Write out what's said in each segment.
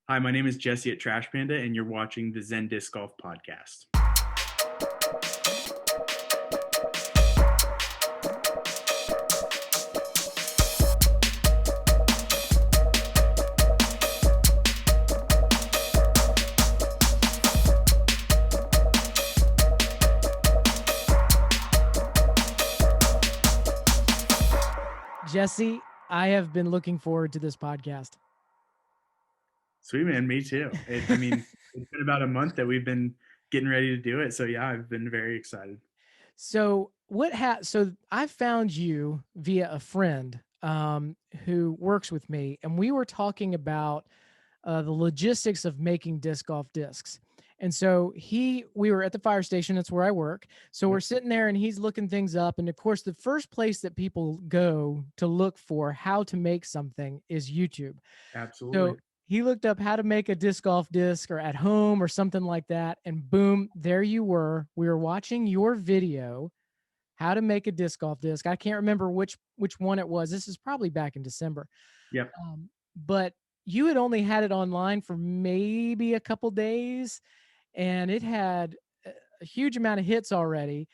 Hi, my name is Jesse at Trash Panda, and you're watching the Zen Disc Golf Podcast. Jesse, I have been looking forward to this podcast. Sweet, man. Me too. It's been about a month that we've been getting ready to do it. So, yeah, I've been very excited. So so I found you via a friend who works with me, and we were talking about the logistics of making disc golf discs. And so we were at the fire station. That's where I work. So we're Yep. sitting there and he's looking things up. And of course, the first place that people go to look for how to make something is YouTube. Absolutely. So he looked up how to make a disc golf disc or at home or something like that. And boom, there you were. We were watching your video, how to make a disc golf disc. I can't remember which one it was. This is probably back in December. Yep. But you had only had it online for maybe a couple days and it had a huge amount of hits already.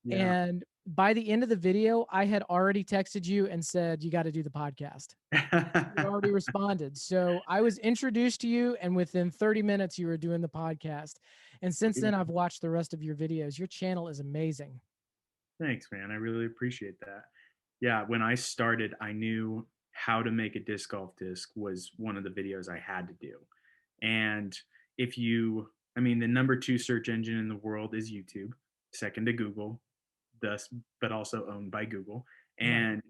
Yeah. And by the end of the video, I had already texted you and said, you got to do the podcast. You already responded. So I was introduced to you, and within 30 minutes, you were doing the podcast. And since then, I've watched the rest of your videos. Your channel is amazing. Thanks, man. I really appreciate that. Yeah, when I started, I knew how to make a disc golf disc was one of the videos I had to do. And if you, the number two search engine in the world is YouTube, second to Google, thus, but also owned by Google. Right. And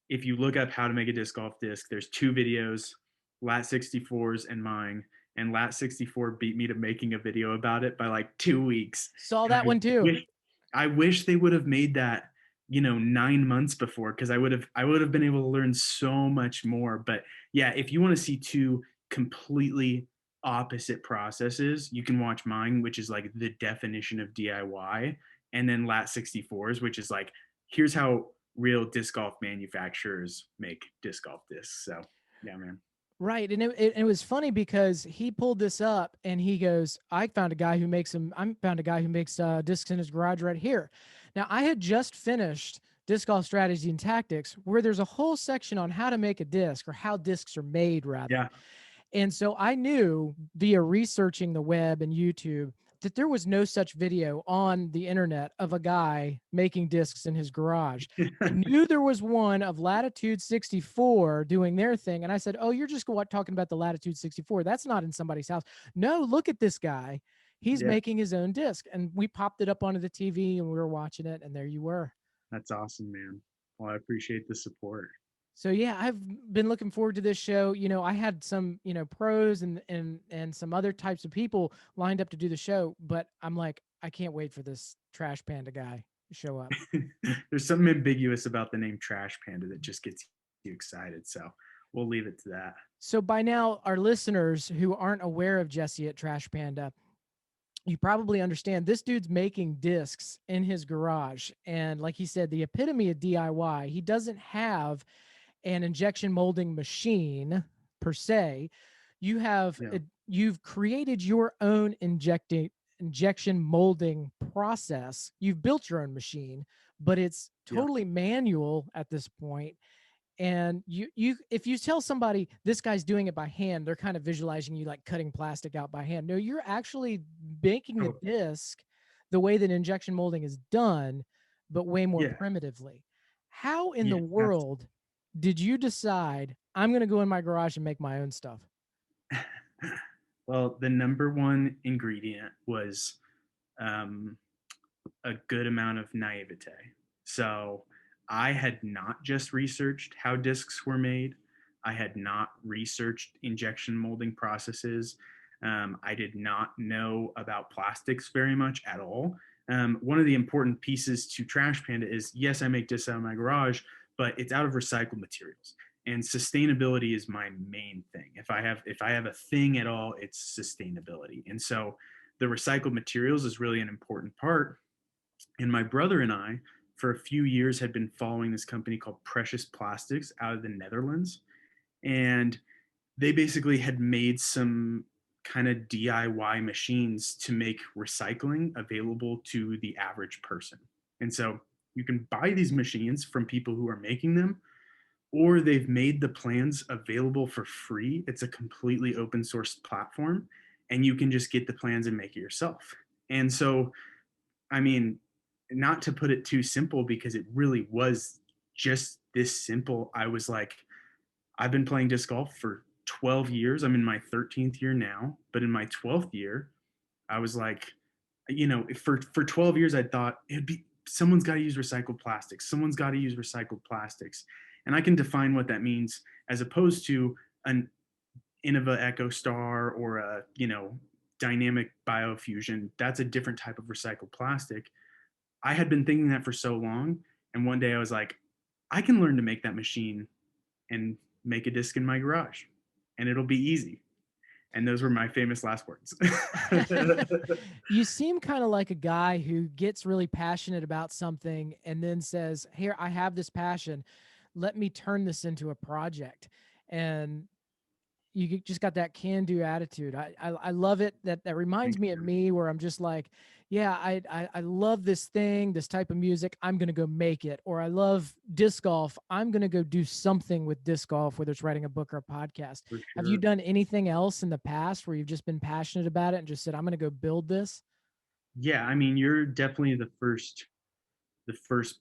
if you look up how to make a disc golf disc, there's two videos, Lat 64's and mine. And Lat 64 beat me to making a video about it by like 2 weeks. Saw And that one too. I wish they would have made that, 9 months before, because I would have been able to learn so much more. But yeah, if you want to see two completely opposite processes, you can watch mine, which is like the definition of DIY, and then Lat 64's, which is like, here's how real disc golf manufacturers make disc golf discs. So yeah, man. Right. And it was funny because he pulled this up and he goes, I found a guy who makes discs in his garage right here. Now, I had just finished Disc Golf Strategy and Tactics, where there's a whole section on how to make a disc, or how discs are made, rather. Yeah. And so I knew via researching the web and YouTube that there was no such video on the internet of a guy making discs in his garage. I knew there was one of Latitude 64 doing their thing. And I said, oh, you're just talking about the Latitude 64. That's not in somebody's house. No, look at this guy. He's Yeah, making his own disc. And we popped it up onto the TV and we were watching it. And there you were. that's awesome, man. Well, I appreciate the support. So yeah, I've been looking forward to this show. I had some, pros and some other types of people lined up to do the show, but I'm like, I can't wait for this Trash Panda guy to show up. There's something ambiguous about the name Trash Panda that just gets you excited. So we'll leave it to that. So by now, our listeners who aren't aware of Jesse at Trash Panda, you probably understand this dude's making discs in his garage. And like he said, the epitome of DIY. He doesn't have an injection molding machine per se. Yeah. You've created your own injection molding process. You've built your own machine, but it's Yeah. totally manual at this point. And you if you tell somebody this guy's doing it by hand, they're kind of visualizing you like cutting plastic out by hand. No, you're actually making the Oh, disc the way that injection molding is done, but way more yeah. primitively. How in the Yeah. That's world did you decide I'm going to go in my garage and make my own stuff? well, the number one ingredient was um, a good amount of naivete. So I had not just researched how discs were made. I had not researched injection molding processes. I did not know about plastics very much at all. One of the important pieces to Trash Panda is, yes, I make discs out of my garage, but it's out of recycled materials. And sustainability is my main thing. If I have a thing at all, it's sustainability. And so the recycled materials is really an important part. And my brother and I, for a few years, had been following this company called Precious Plastics out of the Netherlands. And they basically had made some kind of DIY machines to make recycling available to the average person. And so you can buy these machines from people who are making them, or they've made the plans available for free. It's a completely open source platform, and you can just get the plans and make it yourself. And so, I mean, not to put it too simple, because it really was just this simple. I was like, I've been playing disc golf for 12 years. I'm in my 13th year now, but in my 12th year, I was like, for 12 years, I thought it'd be someone's got to use recycled plastics. Someone's got to use recycled plastics. And I can define what that means as opposed to an Innova Echo Star or a, dynamic biofusion. That's a different type of recycled plastic. I had been thinking that for so long. And one day I was like, I can learn to make that machine and make a disc in my garage, and it'll be easy. And those were my famous last words. You seem kind of like a guy who gets really passionate about something and then says, "Here, I have this passion. Let me turn this into a project." And just got that can-do attitude. I love it. That reminds Thank me of you. me, where I'm just like, yeah, I love this thing, this type of music. I'm gonna go make it. Or I love disc golf. I'm gonna go do something with disc golf, whether it's writing a book or a podcast. For Have you sure. done anything else in the past where you've just been passionate about it and just said, I'm gonna go build this? Yeah, I mean, you're definitely the first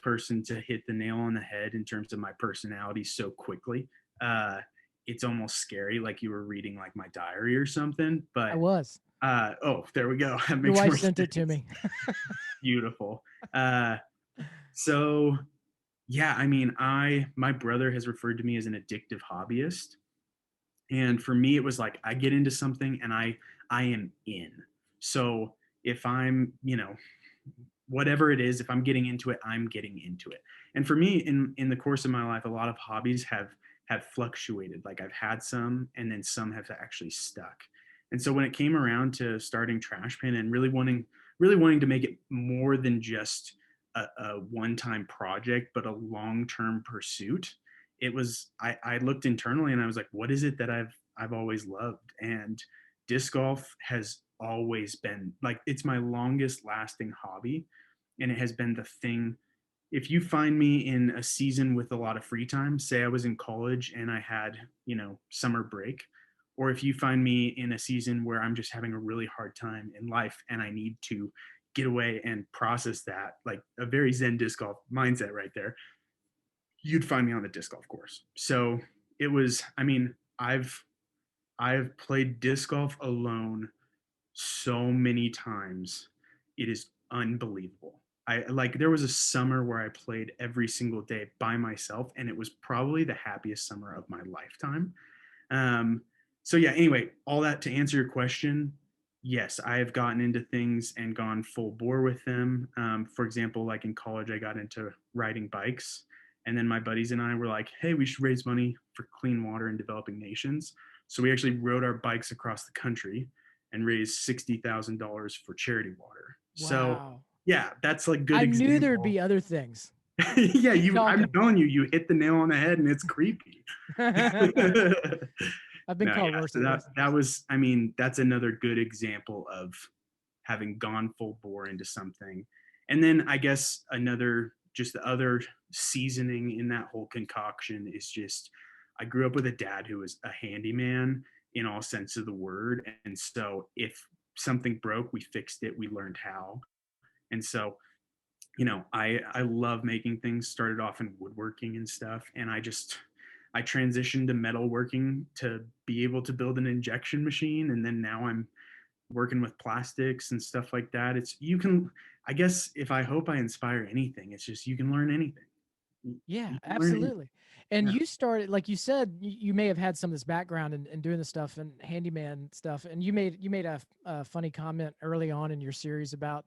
person to hit the nail on the head in terms of my personality so quickly. Uh, it's almost scary, like you were reading like my diary or something. I But was. oh, there we go. That Your makes wife more sent it to sense. me. Beautiful. Uh, so yeah, I mean, my brother has referred to me as an addictive hobbyist, and for me, it was like I get into something and I am in. So if I'm, whatever it is, if I'm getting into it, I'm getting into it. And for me, in the course of my life, a lot of hobbies have fluctuated. Like I've had some, and then some have actually stuck. And so when it came around to starting Trash Pin and really wanting to make it more than just a one-time project, but a long-term pursuit, it was I looked internally and I was like, what is it that I've always loved? And disc golf has always been like, it's my longest lasting hobby, and it has been the thing. If you find me in a season with a lot of free time, say I was in college and I had, summer break, or if you find me in a season where I'm just having a really hard time in life and I need to get away and process that, like a very zen disc golf mindset right there, you'd find me on the disc golf course. So it was, I mean, I've played disc golf alone so many times. It is unbelievable. I like there was a summer where I played every single day by myself, and it was probably the happiest summer of my lifetime. Um, so yeah, anyway, all that to answer your question, yes, I have gotten into things and gone full bore with them. For example, like in college, I got into riding bikes, and then my buddies and I were like, "Hey, we should raise money for clean water in developing nations." So we actually rode our bikes across the country and raised $60,000 for charity water. So Wow. yeah, that's like good I knew there'd example. be other things. Yeah, Keep I'm talking. telling you, you hit the nail on the head, and it's creepy. I've been No, called yeah. worse So at that this. that was, I mean, that's another good example of having gone full bore into something. And then I guess just the other seasoning in that whole concoction is just I grew up with a dad who was a handyman in all sense of the word. And so if something broke, we fixed it, we learned how. And so I love making things. Started off in woodworking and stuff, and I transitioned to metalworking to be able to build an injection machine, and then now I'm working with plastics and stuff like that. It's you can I guess if I hope I inspire anything, it's just you can learn anything. Yeah, You can learn anything. absolutely. And Yeah. you started, like you said, you may have had some of this background in doing this stuff and handyman stuff. And you made a funny comment early on in your series about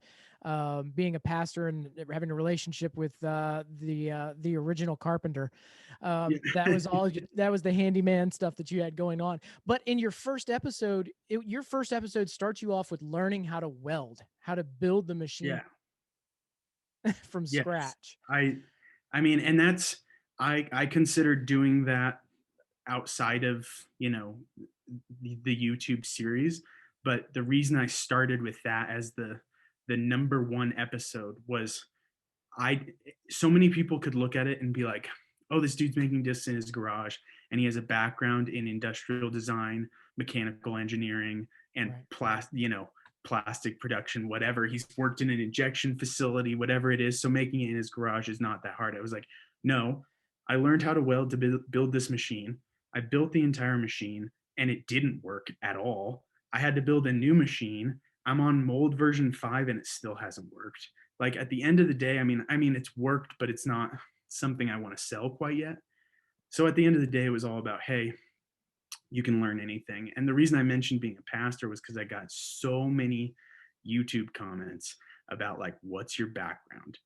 being a pastor and having a relationship with the original carpenter. Yeah. That was all. That was the handyman stuff that you had going on. But in your first episode starts you off with learning how to weld, how to build the machine Yeah. from Yes. scratch. I mean, and that's I consider doing that outside of, the YouTube series. But the reason I started with that as the number one episode was I so many people could look at it and be like, "Oh, this dude's making discs in his garage, and he has a background in industrial design, mechanical engineering, and Right. plastic production, whatever. He's worked in an injection facility, whatever it is. So making it in his garage is not that hard." I was like, "No, I learned how to weld to build this machine. I built the entire machine, and it didn't work at all. I had to build a new machine. I'm on mold version 5, and it still hasn't worked." Like at the end of the day, I mean it's worked, but it's not something I want to sell quite yet. So at the end of the day, it was all about, hey, you can learn anything. And the reason I mentioned being a pastor was because I got so many YouTube comments about, like, what's your background?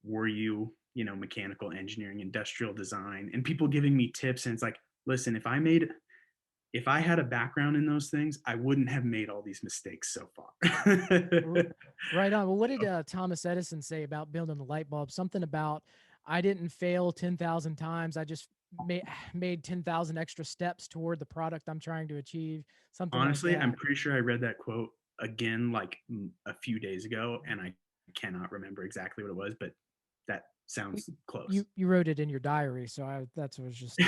Were you, mechanical engineering, industrial design, and people giving me tips. And it's like, listen, if I had a background in those things, I wouldn't have made all these mistakes so far. R- Right on. Well, what did Thomas Edison say about building the light bulb? Something about, I didn't fail 10,000 times. I just made 10,000 extra steps toward the product I'm trying to achieve. Something like Honestly, I'm that. pretty sure I read that quote again like a few days ago, and I cannot remember exactly what it was, but that We- sounds close. you wrote it in your diary, so that's was just.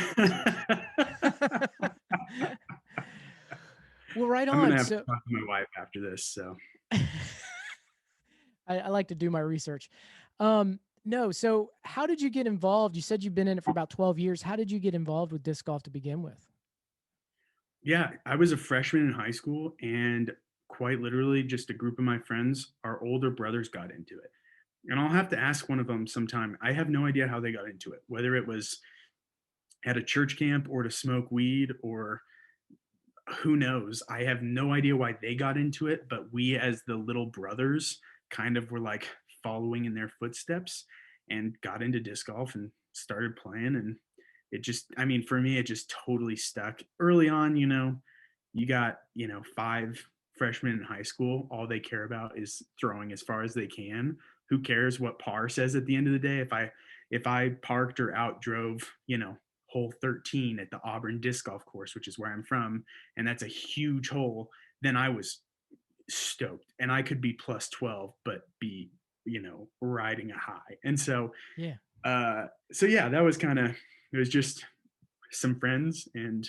Well, right I'm gonna on. have to So talk to my wife after this. So I like to do my research. No, so how did you get involved? You said you've been in it for about 12 years. How did you get involved with disc golf to begin with? yeah, I was a freshman in high school, and quite literally, just a group of my friends, our older brothers, got into it. And I'll have to ask one of them sometime. I have no idea how they got into it, whether it was at a church camp or to smoke weed, or who knows? I have no idea why they got into it, but we, as the little brothers, kind of were like following in their footsteps and got into disc golf and started playing. And it just, I mean, for me, it just totally stuck. Early on, you got, 5 freshmen in high school. All they care about is throwing as far as they can. Who cares what par says at the end of the day? If I parked or outdrove, hole 13 at the Auburn disc golf course, which is where I'm from, and that's a huge hole, then I was stoked. And I could be plus 12, but be, riding a high. And Yeah. so yeah, that was it was just some friends, and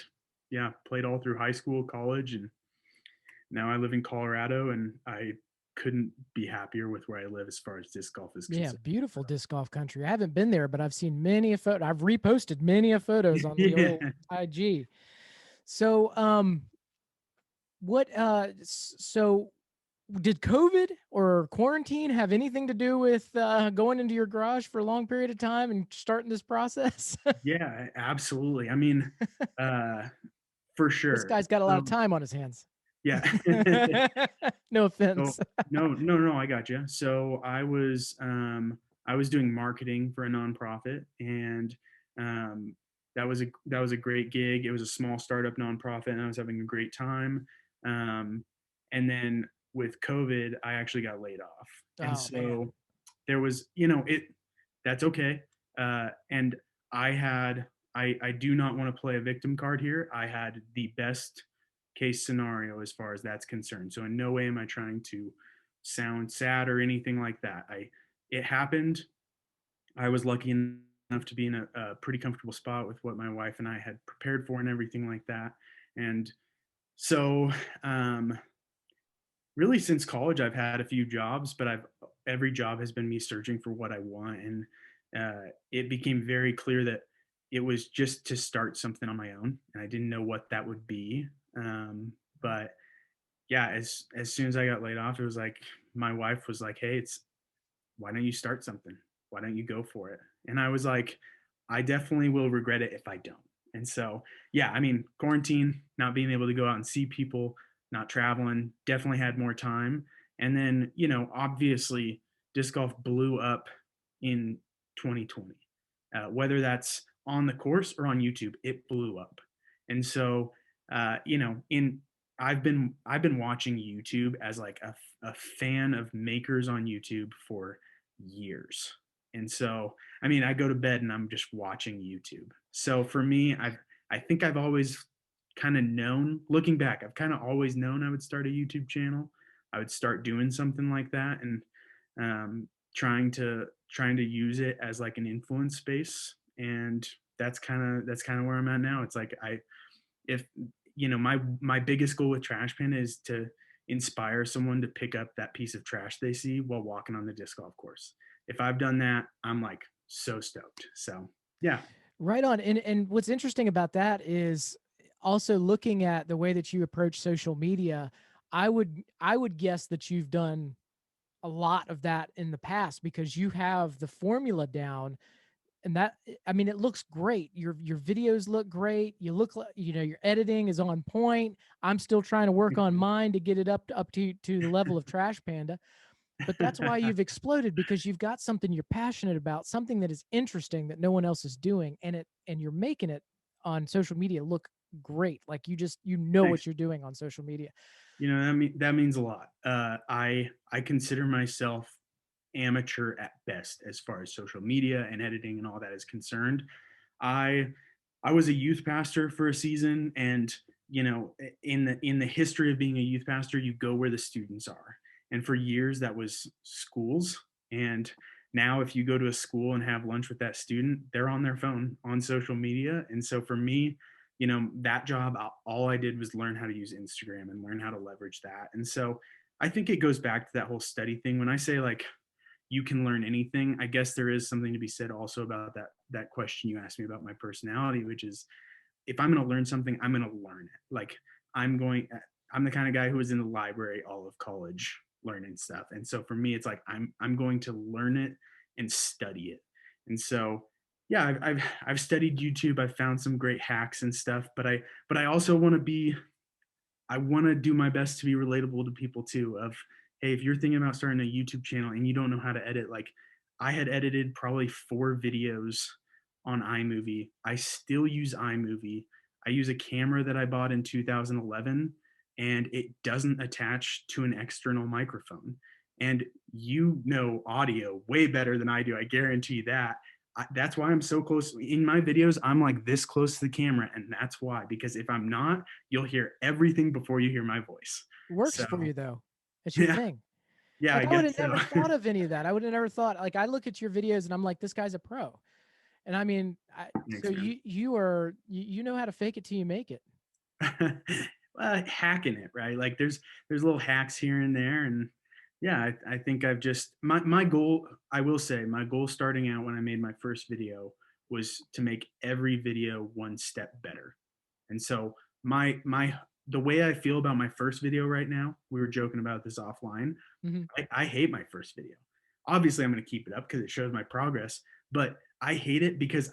yeah, played all through high school, college, and now I live in Colorado, and I couldn't be happier with where I live as far as disc golf is Yeah, concerned. beautiful disc golf country. I haven't been there, but I've seen many a photo. I've reposted many a photos on the Yeah. old IG. So, so did COVID or quarantine have anything to do with going into your garage for a long period of time and starting this process? Yeah, absolutely. I mean, uh, for This sure. guy's got a lot of So, time on his hands. yeah. No So offense. no, no, no, I got you. So I was doing marketing for a nonprofit, and um, that was a great gig. It was a small startup nonprofit, and I was having a great time. Um, and then with COVID, I actually got laid off, and Oh man. so there was, it. That's okay. And I do not want to play a victim card here. I had the best case scenario as far as that's concerned. So in no way am I trying to sound sad or anything like that. It happened. I was lucky enough to be in a pretty comfortable spot with what my wife and I had prepared for and everything like that. And so um, really since college, I've had a few jobs, but every job has been me searching for what I want. And it became very clear that it was just to start something on my own, and I didn't know what that would be. But yeah, as soon as I got laid off, it was like my wife was like, "Hey, it's why don't you start something? Why don't you go for it?" And I was like, "I definitely will regret it if I don't." And so, yeah, I mean, quarantine, not being able to go out and see people, not traveling, definitely had more time. And then, obviously, disc golf blew up in 2020. Whether that's on the course or on YouTube, it blew up. And so, in I've been watching YouTube as like a fan of makers on YouTube for years. And so, I mean, I go to bed and I'm just watching YouTube. So for me, I think I've always kind of known, looking back, I've kind of always known I would start a YouTube channel. I would start doing something like that, and trying to use it as like an influence space. And that's kind of where I'm at now. It's like, if my biggest goal with Trash Panda is to inspire someone to pick up that piece of trash they see while walking on the disc golf course. If I've done that, I'm like so stoked. So yeah. Right on. And what's interesting about that is also looking at the way that you approach social media. I would guess that you've done a lot of that in the past because you have the formula down. And that, I mean, it looks great. Your videos look great. You look like, your editing is on point. I'm still trying to work on mine to get it up to the level of Trash Panda. But that's why you've exploded, because you've got something you're passionate about, something that is interesting that no one else is doing, and you're making it on social media look great. Like you know Thanks. what you're doing on social media. That means a lot. I consider myself amateur at best as far as social media and editing and all that is concerned. I I was a youth pastor for a season, and in the history of being a youth pastor, you go where the students are. And for years that was schools. And now if you go to a school and have lunch with that student, they're on their phone on social media. And so for me, that job, all I did was learn how to use Instagram and learn how to leverage that. And so I think it goes back to that whole study thing. When I say like you can learn anything, I guess there is something to be said also about that question you asked me about my personality, which is, if I'm going to learn something, I'm going to learn it. Like I'm going, I'm the kind of guy who was in the library all of college learning stuff. And so for me, it's like, I'm going to learn it and study it. And so, yeah, I've studied YouTube. I've found some great hacks and stuff, but I also want to be, I want to do my best to be relatable to people too. Of, hey, if you're thinking about starting a YouTube channel and you don't know how to edit, like I had edited probably 4 videos on iMovie. I still use iMovie. I use a camera that I bought in 2011, and it doesn't attach to an external microphone. And audio way better than I do. I guarantee that. That's why I'm so close in my videos. I'm like this close to the camera, and that's why, because if I'm not, you'll hear everything before you hear my voice. Works So for you though. It's your yeah, thing. yeah, I Like I would guess have so. never thought of any of that. I would have never thought. Like I look at your videos and I'm like, this guy's a pro. And I mean, so Thanks, man. you know how to fake it till you make it. Hacking it, right? Like there's little hacks here and there, and yeah, I think I've just my goal. I will say my goal starting out when I made my first video was to make every video one step better. And so my the way I feel about my first video right now, we were joking about this offline. Hmm. I hate my first video. Obviously, I'm going to keep it up because it shows my progress, but I hate it because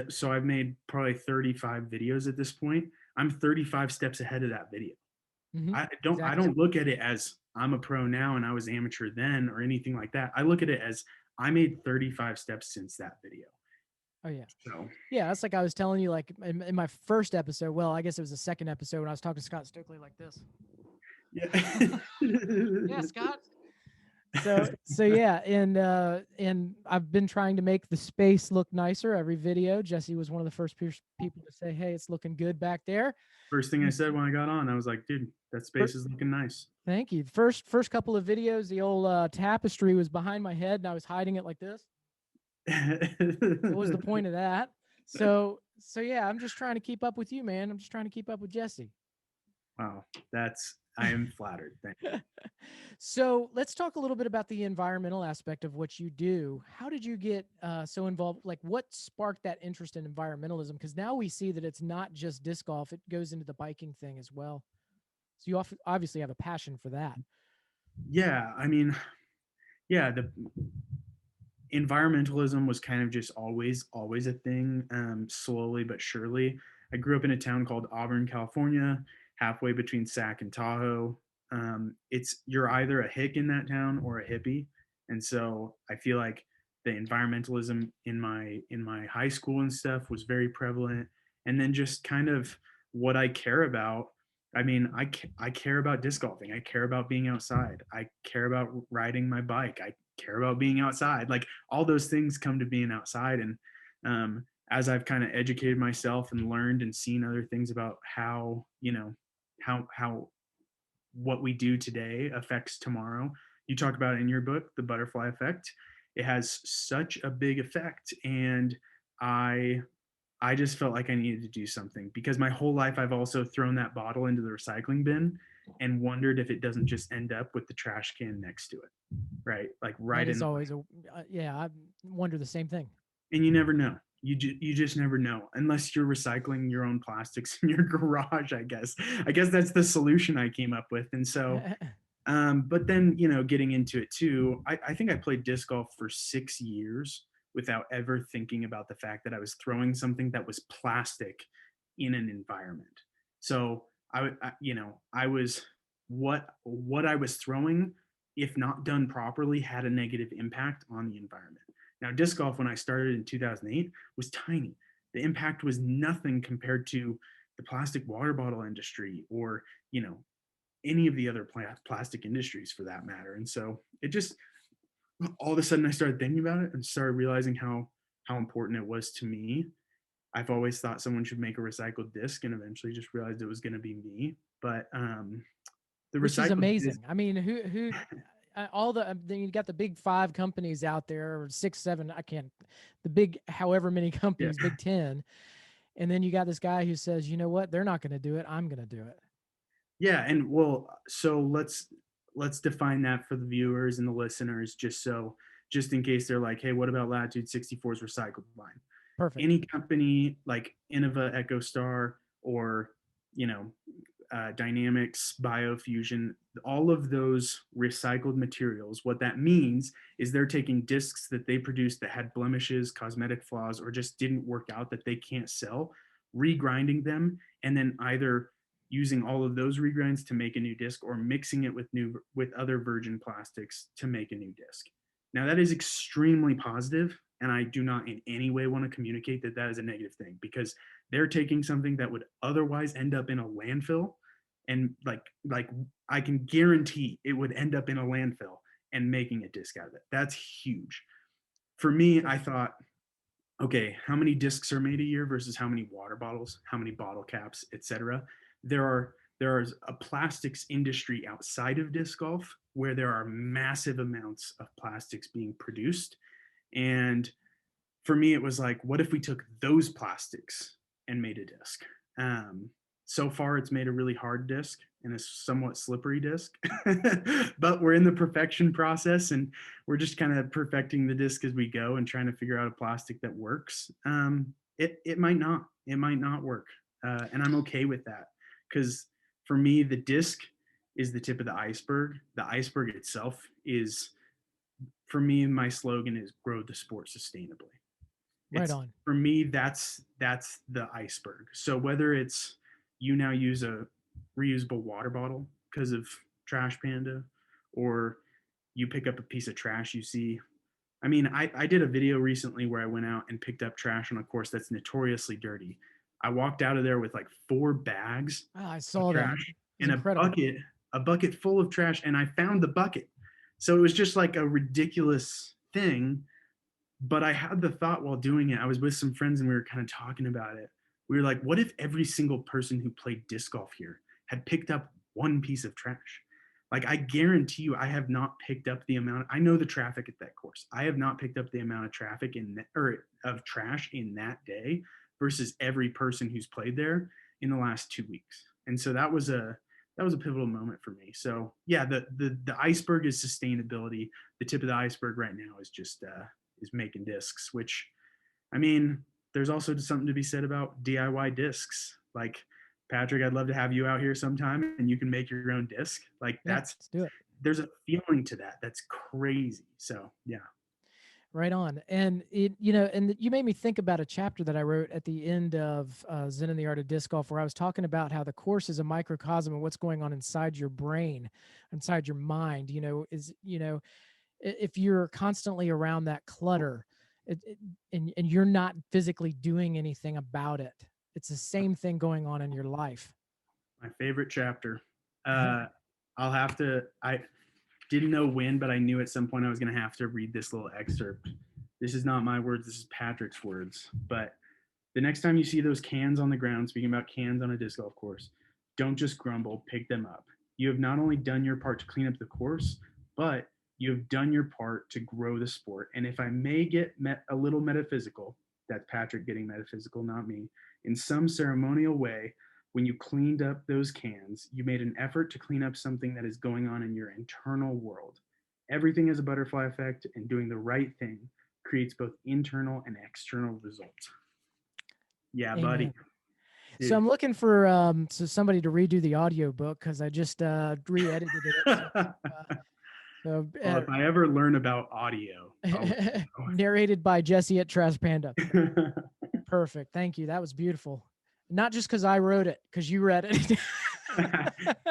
so I've made probably 35 videos at this point. I'm 35 steps ahead of that video. Hmm. I Exactly. don't look at it as I'm a pro now and I was amateur then or anything like that. I look at it as I made 35 steps since that video. Oh yeah. So Yeah, that's like I was telling you, like in my first episode. Well, I guess it was the second episode when I was talking to Scott Stokely like this. yeah. Yeah, Scott. So yeah, and I've been trying to make the space look nicer every video. Jesse was one of the first people to say, "Hey, it's looking good back there." First thing I Mm. said when I got on, I was like, dude, that Fir- space is looking nice. Thank you. First couple of videos, the old tapestry was behind my head, and I was hiding it like this. What was the point of that? So yeah, I'm just trying to keep up with you, man. I'm just trying to keep up with Jesse. Wow, I am flattered. Thank you. So let's talk a little bit about the environmental aspect of what you do. How did you get so involved? Like, what sparked that interest in environmentalism? Because now we see that it's not just disc golf; it goes into the biking thing as well. So you obviously have a passion for that. Yeah, I mean, yeah, the environmentalism was kind of just always a thing, slowly but surely. I grew up in a town called Auburn, California, halfway between Sac and Tahoe. It's You're either a hick in that town or a hippie. And so I feel like the environmentalism in my high school and stuff was very prevalent. And then just kind of what I care about. I mean, I care about disc golfing. I care about being outside. I care about riding my bike. I care about being outside. Like all those things come to being outside. And as I've kind of educated myself and learned and seen other things about how, how what we do today affects tomorrow. You talk about it in your book, The Butterfly Effect. It has such a big effect. And I I just felt like I needed to do something because my whole life I've also thrown that bottle into the recycling bin and wondered if it doesn't just end up with the trash can next to it, right? Like That right in is the way. always a yeah, I wonder the same thing. And you never know. You just never know unless you're recycling your own plastics in your garage. I guess that's the solution I came up with. And so, but then getting into it too, I think I played disc golf for 6 years without ever thinking about the fact that I was throwing something that was plastic in an environment. So I was what I was throwing, if not done properly, had a negative impact on the environment. Now, disc golf, when I started in 2008, was tiny. The impact was nothing compared to the plastic water bottle industry or, any of the other plastic industries for that matter. And so it just, all of a sudden I started thinking about it and started realizing how important it was to me. I've always thought someone should make a recycled disc and eventually just realized it was going to be me. But the Which is recycled disc, amazing. I mean, who all the then you got the big five companies out there, or six, seven, I can't, the big however many yeah. companies, Big Ten, and then you got this guy who says, you know what, they're not going to do it, I'm going to do it. Yeah, and well, so let's define that for the viewers and the listeners, just in case they're like, hey, what about Latitude 64's recycled line? Perfect. Any company like Innova, EchoStar, or you know, Dynamics, Biofusion, all of those recycled materials. What that means is they're taking discs that they produced that had blemishes, cosmetic flaws, or just didn't work out that they can't sell, regrinding them, and then either using all of those regrinds to make a new disc or mixing it with other virgin plastics to make a new disc. Now that is extremely positive, and I do not in any way want to communicate that that is a negative thing because they're taking something that would otherwise end up in a landfill, and like I can guarantee it would end up in a landfill and making a disc out of it. That's huge. For me, I thought, okay, how many discs are made a year versus how many water bottles, how many bottle caps, etc. There is a plastics industry outside of disc golf where there are massive amounts of plastics being produced. And for me, it was like, what if we took those plastics and made a disc? Um, so far, it's made a really hard disc and a somewhat slippery disc, but we're in the perfection process and we're just kind of perfecting the disc as we go and trying to figure out a plastic that works. It might not work, and I'm okay with that because for me, the disc is the tip of the iceberg. The iceberg itself is, for me, my slogan is grow the sport sustainably. Right It's on. for me, that's the iceberg. So whether it's you now use a reusable water bottle because of Trash Panda, or you pick up a piece of trash you see. I mean, I did a video recently where I went out and picked up trash on a course that's notoriously dirty. I walked out of there with like 4 bags Oh, I of saw that. trash It's and incredible. a bucket full of trash, and I found the bucket. So it was just like a ridiculous thing, but I had the thought while doing it. I was with some friends and we were kind of talking about it. We were like, what if every single person who played disc golf here had picked up one piece of trash? Like, I guarantee you, I have not picked up the amount. I know the traffic at that course. I have not picked up the amount of traffic or of trash in that day versus every person who's played there in the last 2 weeks. And so that was a pivotal moment for me. So yeah, the iceberg is sustainability. The tip of the iceberg right now is just is making discs, which, I mean, there's also something to be said about DIY discs. Like, Patrick, I'd love to have you out here sometime and you can make your own disc. Like, Yeah, let's do it. there's a feeling to that that's crazy. So yeah. Right on. And and you made me think about a chapter that I wrote at the end of Zen and the Art of Disc Golf, where I was talking about how the course is a microcosm of what's going on inside your brain, inside your mind. If you're constantly around that clutter, and you're not physically doing anything about it, it's the same thing going on in your life. My favorite chapter. uh I didn't know when, but I knew at some point I was going to have to read this little excerpt. This is not my words, this is Patrick's words. But The next time you see those cans on the ground, speaking about cans on a disc golf course, don't just grumble, pick them up. You have not only done your part to clean up the course, but you have done your part to grow the sport. And if I may get a little metaphysical, that's Patrick getting metaphysical, not me, in some ceremonial way, when you cleaned up those cans, you made an effort to clean up something that is going on in your internal world. Everything has a butterfly effect, and doing the right thing creates both internal and external results. Yeah, buddy. Amen. So Dude. I'm looking for somebody to redo the audio book because I just re-edited it. So, Well, if I ever learn about audio, I'll let you narrated by Jesse at Trash Panda. know. Perfect. Thank you. That was beautiful. Not just because I wrote it, because you read it.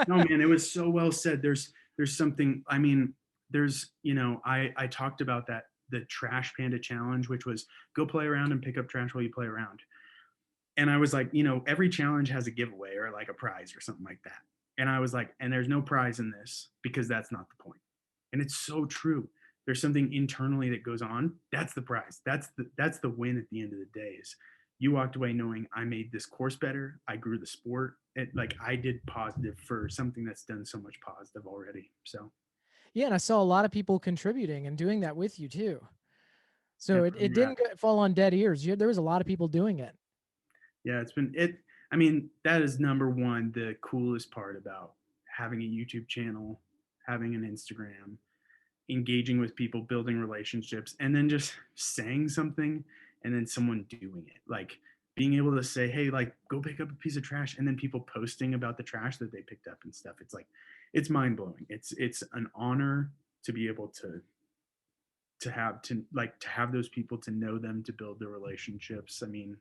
No, man, it was so well said. There's something. I mean, there's I talked about that, the Trash Panda challenge, which was go play around and pick up trash while you play around. And I was like, every challenge has a giveaway or like a prize or something like that. And I was like, and there's no prize in this because that's not the point. And it's so true. There's something internally that goes on. That's the prize. That's the win at the end of the day. Is you walked away knowing I made this course better. I grew the sport. Like I did positive for something that's done so much positive already. So Yeah, and I saw a lot of people contributing and doing that with you too. So yeah, it didn't fall on dead ears. There was a lot of people doing it. yeah, it's been it. I mean, that is number one, the coolest part about having a YouTube channel, having an Instagram, engaging with people, building relationships, and then just saying something and then someone doing it. Like being able to say, hey, like go pick up a piece of trash, and then people posting about the trash that they picked up and stuff. It's like it's mind blowing. It's an honor to be able to have those people, to know them, to build the relationships. I mean,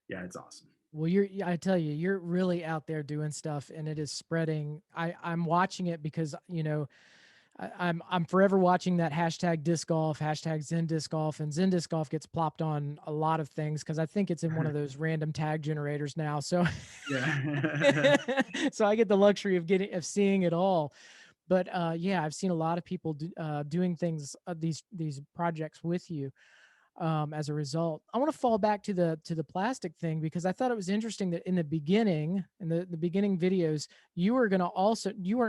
yeah, it's awesome. Well, I tell you, you're really out there doing stuff and it is spreading. I'm watching it because, I'm forever watching that hashtag disc golf, hashtag Zen disc golf, and Zen disc golf gets plopped on a lot of things because I think it's in one of those random tag generators now. So, Yeah. so I get the luxury of seeing it all. But yeah, I've seen a lot of people doing things, these projects with you as a result. I want to fall back to the plastic thing because I thought it was interesting that in the beginning, in the beginning videos, you weren't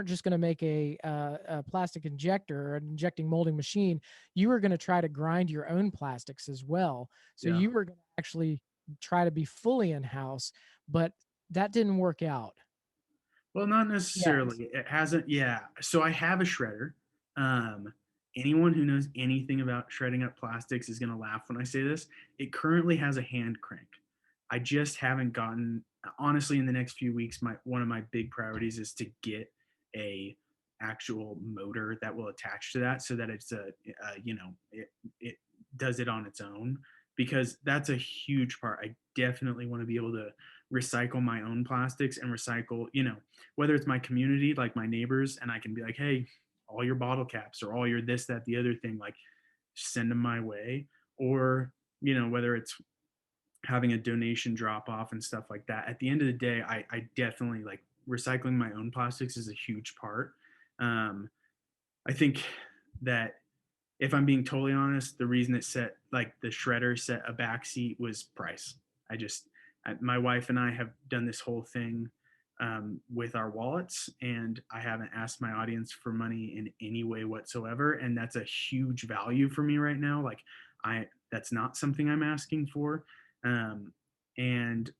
just going to make a plastic injector or an injecting molding machine. You were going to try to grind your own plastics as well. So Yeah. you were going to actually try to be fully in house, but that didn't work out. Well, not Yeah. necessarily. It hasn't. Yeah. So I have a shredder. Um, Anyone who knows anything about shredding up plastics is going to laugh when I say this. It currently has a hand crank. I just haven't gotten. Honestly, in the next few weeks, my one of my big priorities is to get a actual motor that will attach to that, so that it's it does it on its own, because that's a huge part. I definitely want to be able to recycle my own plastics and recycle, whether it's my community, like my neighbors, and I can be like, hey, all your bottle caps or all your this, that, the other thing, like send them my way. Or, whether it's having a donation drop off and stuff like that. At the end of the day, I definitely like recycling my own plastics is a huge part. Um, I think that if I'm being totally honest, the reason it set like the shredder set a backseat was price. My wife and I have done this whole thing with our wallets, and I haven't asked my audience for money in any way whatsoever, and that's a huge value for me right now. Like that's not something I'm asking for, and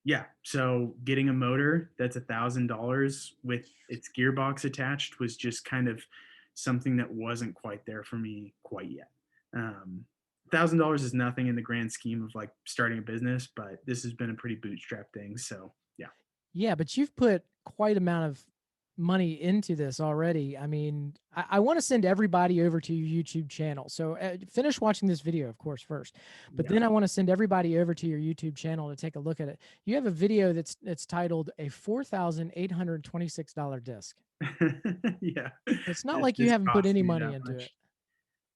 yeah, so getting a motor that's $1,000 with its gearbox attached was just kind of something that wasn't quite there for me quite yet. $1,000 is nothing in the grand scheme of like starting a business, but this has been a pretty bootstrap thing. So yeah, Yeah, but you've put quite amount of money into this already. I mean, I want to send everybody over to your YouTube channel. So finish watching this video, of course, first. But yeah, then I want to send everybody over to your YouTube channel to take a look at it. You have a video that's titled a $4,826 disc. yeah. It's not like you This haven't put cost any me money that into it. much.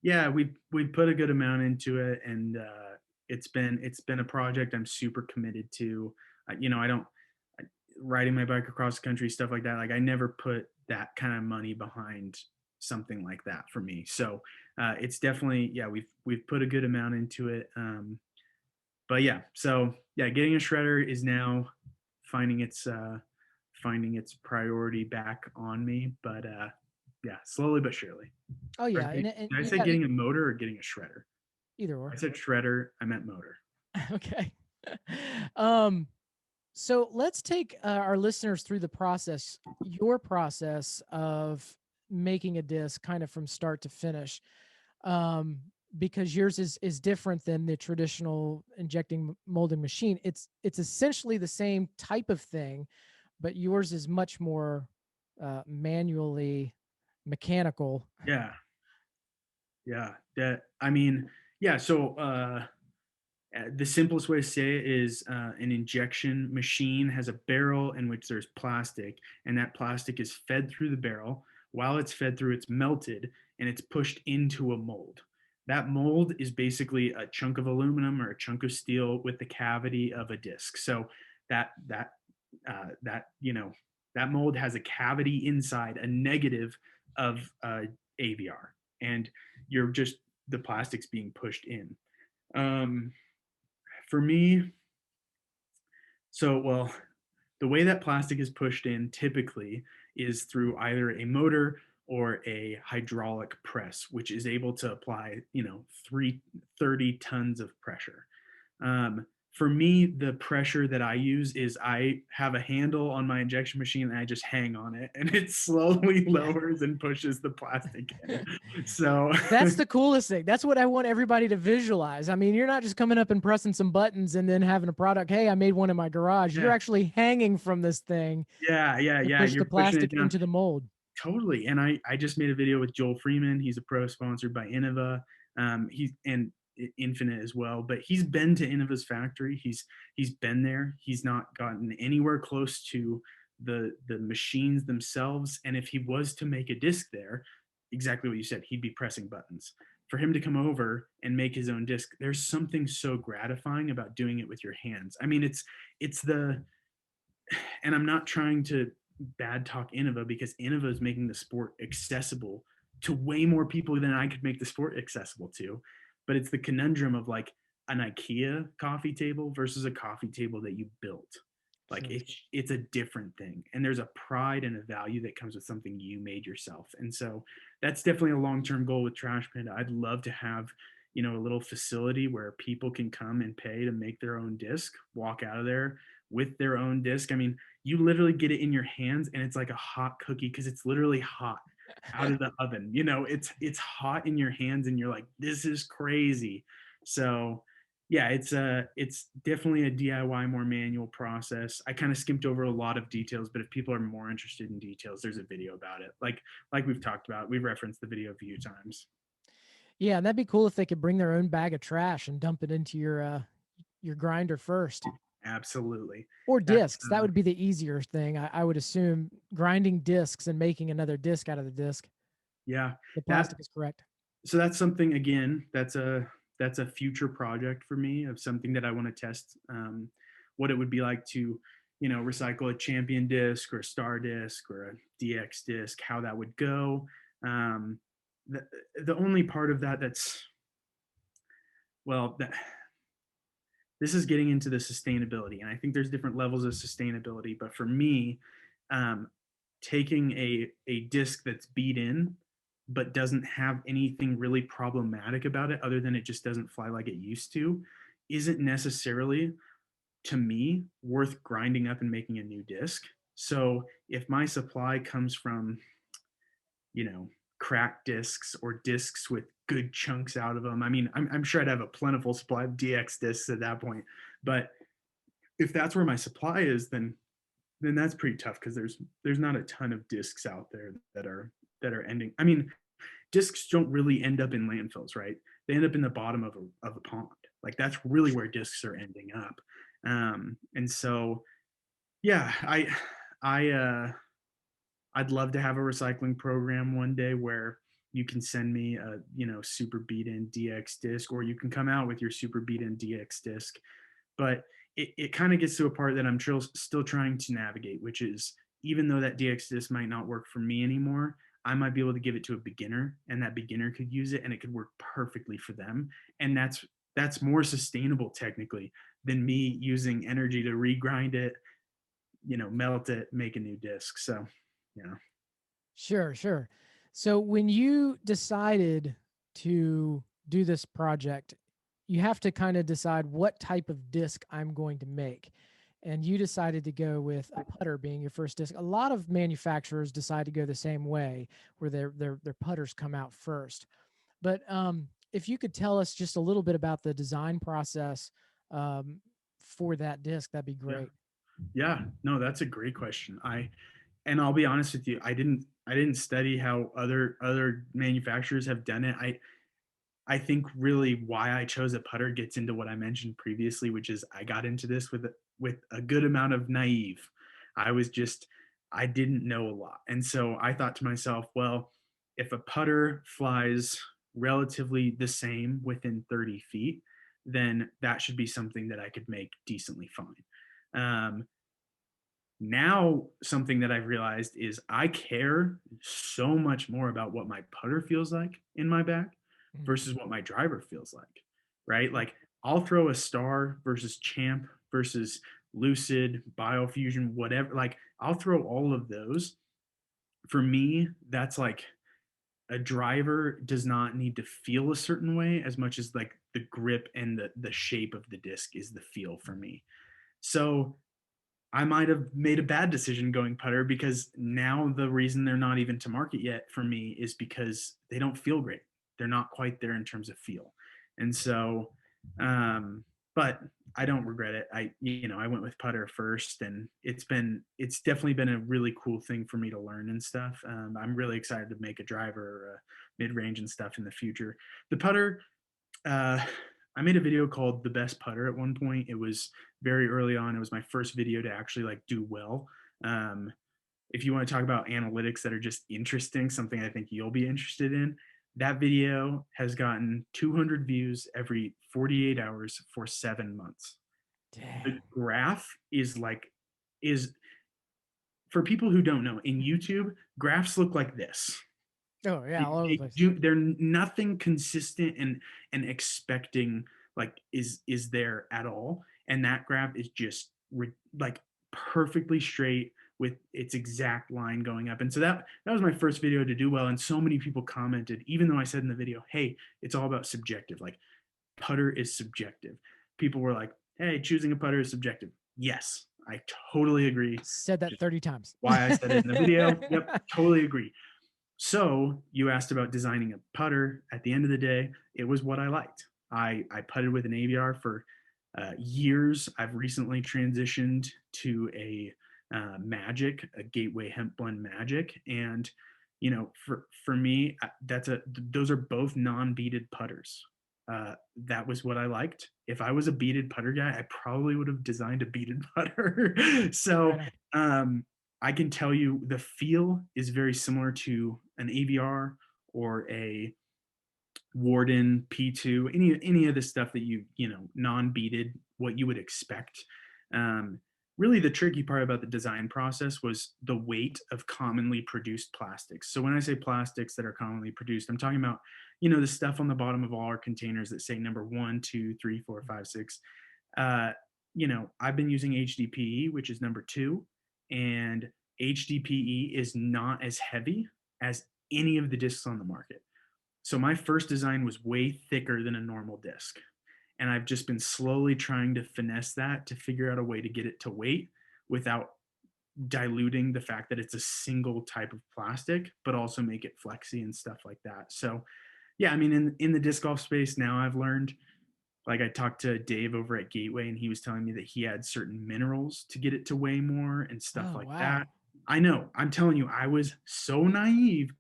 Yeah, we put a good amount into it, and it's been a project I'm super committed to. I don't riding my bike across the country, stuff like that. Like I never put that kind of money behind something like that for me. So it's definitely, yeah, we've put a good amount into it. but yeah, so yeah, getting a shredder is now finding its finding its priority back on me. But yeah, slowly but surely. Oh Or yeah, did and I you say got getting a motor or getting a shredder? either I or. said shredder, I meant motor. Okay. um, so let's take our listeners through the process, your process of making a disc, kind of from start to finish. Um, because yours is different than the traditional injecting molding machine. It's essentially the same type of thing, but yours is much more manually mechanical. Yeah, yeah. That I mean, yeah. So the simplest way to say it is an injection machine has a barrel in which there's plastic, and that plastic is fed through the barrel. While it's fed through, it's melted and it's pushed into a mold. That mold is basically a chunk of aluminum or a chunk of steel with the cavity of a disc. So that that that that mold has a cavity inside, a negative of ABR, and you're just the plastic's being pushed in. Um, for me, so well, the way that plastic is pushed in typically is through either a motor or a hydraulic press, which is able to apply, 330 tons of pressure. For me, the pressure that I use is I have a handle on my injection machine and I just hang on it and it slowly Yeah. lowers and pushes the plastic in. So, That's the coolest thing. That's what I want everybody to visualize. I mean, you're not just coming up and pressing some buttons and then having a product. Hey, I made one in my garage. You're yeah, actually hanging from this thing to yeah. push the You're pushing it plastic down. into the mold. Totally. And I just made a video with Joel Freeman. He's a pro sponsored by Innova. He's and Infinite as well, but he's been to Innova's factory. He's been there. He's not gotten anywhere close to the machines themselves. And if he was to make a disc there, exactly what you said, he'd be pressing buttons. For him to come over and make his own disc, there's something so gratifying about doing it with your hands. I mean, it's the and I'm not trying to bad talk Innova because Innova is making the sport accessible to way more people than I could make the sport accessible to. But it's the conundrum of like an IKEA coffee table versus a coffee table that you built. Like Sure. it's a different thing, and there's a pride and a value that comes with something you made yourself. And so that's definitely a long-term goal with Trash Panda. I'd love to have a little facility where people can come and pay to make their own disc, walk out of there with their own disc. I mean, you literally get it in your hands and it's like a hot cookie because it's literally hot out of the oven. It's hot in your hands and you're like, this is crazy. So yeah, it's definitely a DIY more manual process. I kind of skipped over a lot of details, but if people are more interested in details, there's a video about it. Like we've talked about, we've referenced the video a few times. Yeah, and that'd be cool if they could bring their own bag of trash and dump it into your grinder first. Absolutely. Or That's discs. That would be the easier thing. I would assume grinding discs and making another disc out of the disc. yeah. The That plastic is correct. so that's something again that's a future project for me of something that I want to test, what it would be like to recycle a champion disc or a star disc or a DX disc, how that would go. um, the, the only part of that that's well that this is getting into the sustainability, and I think there's different levels of sustainability, but for me, um, taking a disc that's beat in but doesn't have anything really problematic about it other than it just doesn't fly like it used to isn't necessarily, to me, worth grinding up and making a new disc. So if my supply comes from you know cracked discs or discs with good chunks out of them, I mean, I'm sure I'd have a plentiful supply of DX discs at that point. But if that's where my supply is, then that's pretty tough because there's not a ton of discs out there that are ending. I mean, discs don't really end up in landfills, right? They end up in the bottom of a pond. Like that's really where discs are ending up. And so yeah, I'd love to have a recycling program one day where you can send me a super beat in DX disc, or you can come out with your super beat in DX disc. But it kind of gets to a part that I'm still trying to navigate, which is even though that DX disc might not work for me anymore, I might be able to give it to a beginner, and that beginner could use it, and it could work perfectly for them. And that's more sustainable technically than me using energy to regrind it, melt it, make a new disc. So, yeah. Sure, sure. So when you decided to do this project, you have to kind of decide what type of disc I'm going to make. And you decided to go with a putter being your first disc. A lot of manufacturers decide to go the same way, where their putters come out first. But if you could tell us just a little bit about the design process um, for that disc, that'd be Yeah. great. Yeah. No, that's a great question. And I'll be honest with you, I didn't study how other manufacturers have done it. I think really why I chose a putter gets into what I mentioned previously, which is I got into this with a good amount of naive. I was just I didn't know a lot. And so I thought to myself, well, if a putter flies relatively the same within 30 feet, then that should be something that I could make decently fine. Um, Now something that I've realized is I care so much more about what my putter feels like in my bag Mhm. versus what my driver feels like, right? Like I'll throw a Star versus Champ versus Lucid, Biofusion, whatever. Like I'll throw all of those. For me, that's like a driver does not need to feel a certain way as much as like the grip and the shape of the disc is the feel for me. So I might have made a bad decision going putter because now the reason they're not even to market yet for me is because they don't feel great. They're not quite there in terms of feel. And so, um, but I don't regret it. I went with putter first and it's definitely been a really cool thing for me to learn and stuff. I'm really excited to make a driver or a mid range and stuff in the future. The putter, uh, I made a video called "The Best Putter" at one point. It was very early on. It was my first video to actually like do well. Um, if you want to talk about analytics that are just interesting, something I think you'll be interested in, that video has gotten 200 views every 48 hours for 7 months. The Dang. graph is for people who don't know in YouTube, graphs look like this. Oh yeah, They, all over the they place. do they're nothing consistent and expecting like is there at all, and that graph is just like perfectly straight with its exact line going up. And so that was my first video to do well, and so many people commented, even though I said in the video, hey, it's all about subjective, like putter is subjective. People were like, hey, choosing a putter is subjective. Yes, I totally agree. Said that Just 30 times. why I said it in the video. Yep, totally agree. So you asked about designing a putter. At the end of the day, it was what I liked. I putted with an AVR for years. I've recently transitioned to a Magic, a Gateway Hemp Blend Magic, and for me, those are both non-beaded putters. That was what I liked. If I was a beaded putter guy, I probably would have designed a beaded putter. So Right on. um, I can tell you the feel is very similar to an AVR or a Warden P2, any of the stuff that non-beaded, what you would expect. Um, Really, the tricky part about the design process was the weight of commonly produced plastics. So when I say plastics that are commonly produced, I'm talking about the stuff on the bottom of all our containers that say number 1, 2, 3, 4, 5, 6. I've been using HDPE, which is number 2, and HDPE is not as heavy as any of the discs on the market. So my first design was way thicker than a normal disc. And I've just been slowly trying to finesse that to figure out a way to get it to weight without diluting the fact that it's a single type of plastic, but also make it flexy and stuff like that. So yeah, I mean, in the disc golf space now, I've learned, like I talked to Dave over at Gateway, and he was telling me that he had certain minerals to get it to weigh more and stuff Oh like that. wow. I know, I'm telling you, I was so naive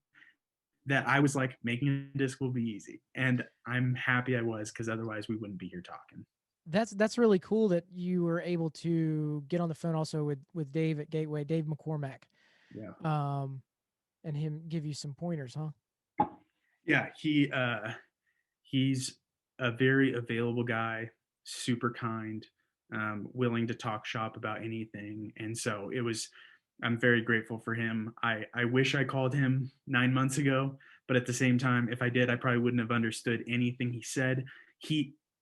that I was like, making a disc will be easy. And I'm happy I was, because otherwise we wouldn't be here talking. That's really cool that you were able to get on the phone also with Dave at Gateway, Dave McCormack, Yeah. um, and him give you some pointers, huh? Yeah. He's a very available guy, super kind, willing to talk shop about anything. And so I'm very grateful for him. I wish I called him 9 months ago, but at the same time, if I did, I probably wouldn't have understood anything he said.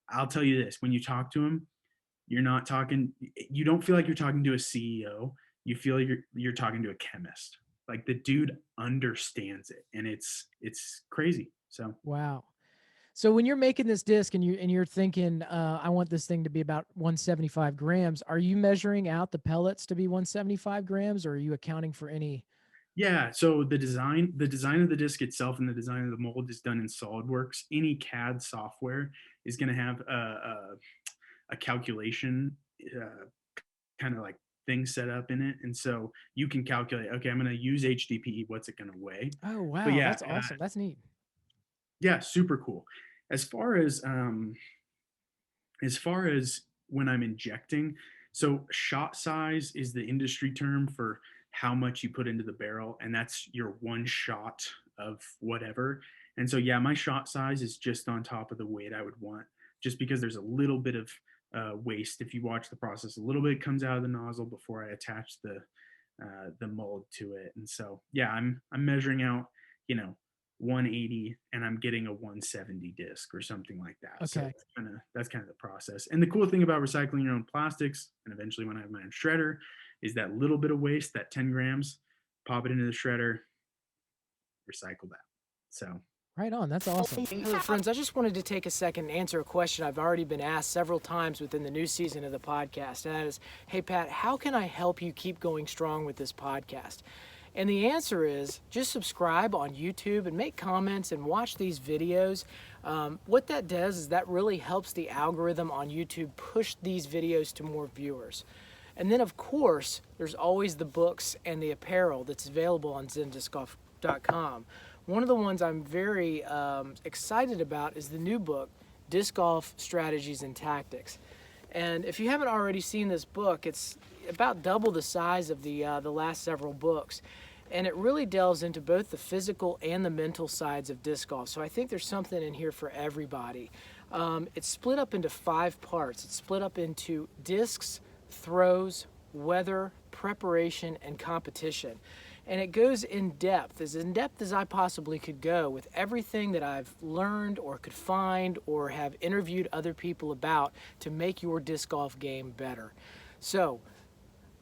I'll tell you this, when you talk to him, You're not talking, you don't feel like you're talking to a CEO. You feel like you're talking to a chemist. Like the dude understands it, and it's crazy. So Wow. So when you're making this disc and you're thinking, I want this thing to be about 175 grams, are you measuring out the pellets to be 175 grams, or are you accounting for any? yeah, so the design of the disc itself and the design of the mold is done in SolidWorks. Any CAD software is going to have a calculation uh, kind of like thing set up in it, and so you can calculate. Okay, I'm going to use HDPE. What's it going to weigh? Oh, But wow, yeah, that's awesome. That's neat. yeah, super cool. As far as when I'm injecting, so shot size is the industry term for how much you put into the barrel, and that's your one shot of whatever. And so, yeah, my shot size is just on top of the weight I would want, just because there's a little bit of waste. If you watch the process, a little bit comes out of the nozzle before I attach the mold to it. And so, yeah, I'm measuring out, you know, 180 and I'm getting a 170 disc or something like that. So Okay. that's kind of the process. And the cool thing about recycling your own plastics, and eventually when I have my own shredder, is that little bit of waste, that 10 grams, pop it into the shredder, recycle that. So Right on. That's awesome. Hello, friends. I just wanted to take a second and answer a question I've already been asked several times within the new season of the podcast. And that is, hey, Pat, how can I help you keep going strong with this podcast? And the answer is just subscribe on YouTube and make comments and watch these videos. What that does is that really helps the algorithm on YouTube push these videos to more viewers. And then, of course, there's always the books and the apparel that's available on zendiscgolf.com. One of the ones I'm very excited about is the new book, Disc Golf Strategies and Tactics. And if you haven't already seen this book, it's about double the size of the last several books. And it really delves into both the physical and the mental sides of disc golf. So I think there's something in here for everybody. It's split up into 5 parts. It's split up into discs, throws, weather, preparation, and competition. And it goes in depth as I possibly could go, with everything that I've learned or could find or have interviewed other people about to make your disc golf game better. So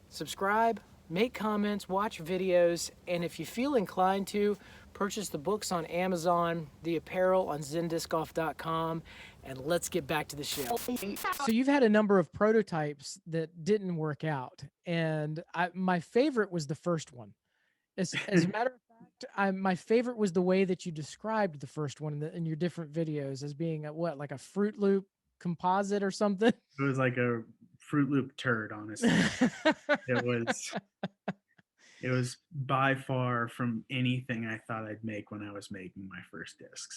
subscribe, make comments, watch videos, and if you feel inclined to, purchase the books on Amazon, the apparel on zendiscgolf.com, and let's get back to the show. So you've had a number of prototypes that didn't work out, and my favorite was the first one. As a matter of fact, my favorite was the way that you described the first one in your different videos as being like a Fruit Loop composite or something. it was like a Fruit Loop turd, honestly. it was it was by far from anything I thought I'd make when I was making my first disc.